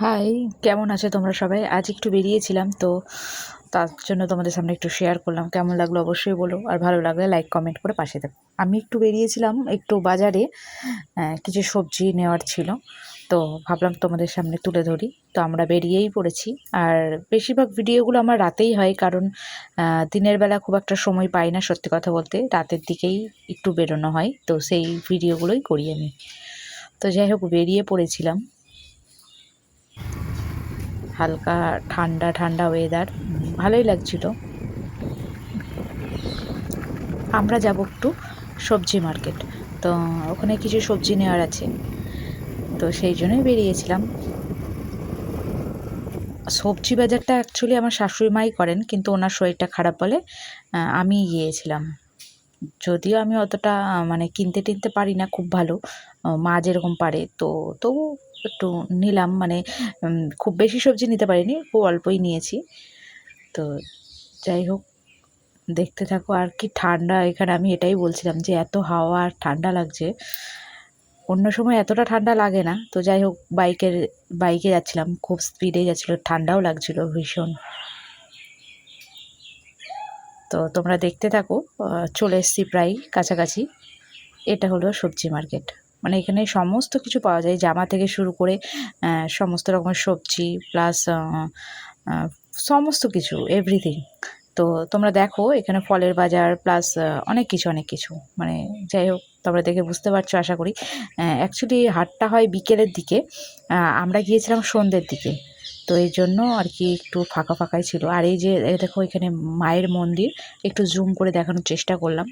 High, কেমন আছো তোমরা সবাই? আজ একটু বেরিয়েছিলাম তো তার জন্য তোমাদের সামনে একটু শেয়ার করলাম। কেমন লাগলো অবশ্যই বলো, আর ভালো লাগলে লাইক কমেন্ট করে পাশে থাকো। আমি একটু বেরিয়েছিলাম একটু বাজারে, কিছু সবজি নেওয়ার ছিল, তো ভাবলাম তোমাদের সামনে তুলে ধরি। তো আমরা বেরিয়েই পড়েছি। আর বেশিরভাগ ভিডিওগুলো আমার রাতেই হয়, কারণ দিনের বেলা খুব একটা সময় পাই না, সত্যি কথা বলতে রাতের দিকেই একটু বেরোনো হয়, তো সেই ভিডিওগুলোই করি আমি। তো যাই হোক, বেরিয়ে পড়েছিলাম। হালকা ঠান্ডা ঠান্ডা ওয়েদার, ভালোই লাগছিল। আমরা যাব একটু সবজি মার্কেট, তো ওখানে কিছু সবজি নেওয়ার আছে, তো সেই জন্যই বেরিয়েছিলাম। সবজি বাজারটা অ্যাকচুয়ালি আমার শাশুড়ি মাই করেন, কিন্তু ওনার শরীরটা খারাপ বলে আমি গিয়েছিলাম। যদিও আমি অতটা মানে কিনতে টিনতে পারি না খুব ভালো, মা যেরকম পারে, তো তবু একটু নিলাম, মানে খুব বেশি সবজি নিতে পারিনি, খুব অল্পই নিয়েছি। তো যাই হোক, দেখতে থাকো। আর কি ঠান্ডা এখানে, আমি এটাই বলছিলাম যে এত হাওয়া আর ঠান্ডা লাগছে। অন্য সময় এতটা ঠান্ডা লাগে না। তো যাই হোক, বাইকে যাচ্ছিলাম, খুব স্পিডে যাচ্ছিল, ঠান্ডাও লাগছিল ভীষণ। তো তোমরা দেখতে থাকো, চলে এসছি প্রায় কাছাকাছি। এটা হলো সবজি মার্কেট, মানে এখানে সমস্ত কিছু পাওয়া যায়, জামা থেকে শুরু করে সমস্ত রকমের সবজি প্লাস সমস্ত কিছু, এভরিথিং। তো তোমরা দেখো, এখানে ফলের বাজার প্লাস অনেক কিছু অনেক কিছু, মানে যাই হোক, তোমরা দেখে বুঝতে পারছো আশা করি। অ্যাকচুয়ালি হাটটা হয় বিকেলের দিকে, আমরা গিয়েছিলাম সন্ধ্যের দিকে, তো এই জন্য আর কি একটু ফাঁকা ফাঁকাই ছিল। আর এই যে দেখো, এখানে মায়ের মন্দির, একটু জুম করে দেখানোর চেষ্টা করলাম।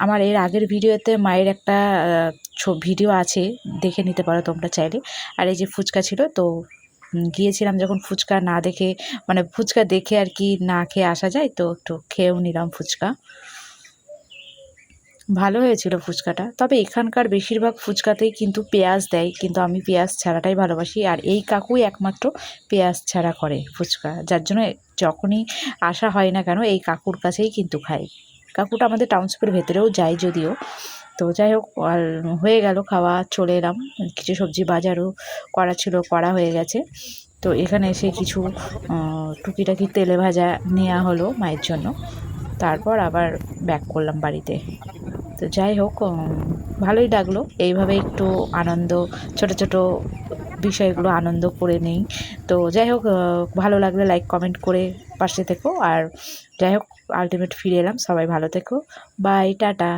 আমার এর আগের ভিডিওতে মায়ের একটা ভিডিও আছে, দেখে নিতে পারো তোমরা চাইলে। আর এই যে ফুচকা ছিল, তো গিয়েছিলাম যখন, ফুচকা না দেখে, মানে ফুচকা দেখে আর কি না খেয়ে আসা যায়, তো একটু খেয়েও নিলাম ফুচকা। ভালো হয়েছিল ফুচকাটা। তবে এখানকার বেশিরভাগ ফুচকাতেই কিন্তু পেঁয়াজ দেয়, কিন্তু আমি পেঁয়াজ ছাড়াটাই ভালোবাসি। আর এই কাকুই একমাত্র পেঁয়াজ ছাড়া করে ফুচকা, যার জন্য যখনই আসা হয় না কেন এই কাকুর কাছেই কিন্তু খাই। কাকুটা আমাদের টাউনশিপের ভেতরেও যায় যদিও। তো যাই হোক, আর হয়ে গেল খাওয়া, চলে এলাম। কিছু সবজি বাজারও করা ছিল, করা হয়ে গেছে। তো এখানে এসে কিছু টুকিটাকি তেলে ভাজা নেওয়া হলো মায়ের জন্য, তারপর আবার ব্যাক করলাম বাড়িতে। তো যাই হোক, ভালোই লাগলো এইভাবে একটু আনন্দ, ছোট ছোট বিষয়গুলো আনন্দ করে নেই। তো যাই হোক, ভালো লাগলে লাইক কমেন্ট করে পাশে থেকো। আর যাই হোক, আলটিমেট ফিরে এলাম, সবাই ভালো থেকো, বাই, টাটা।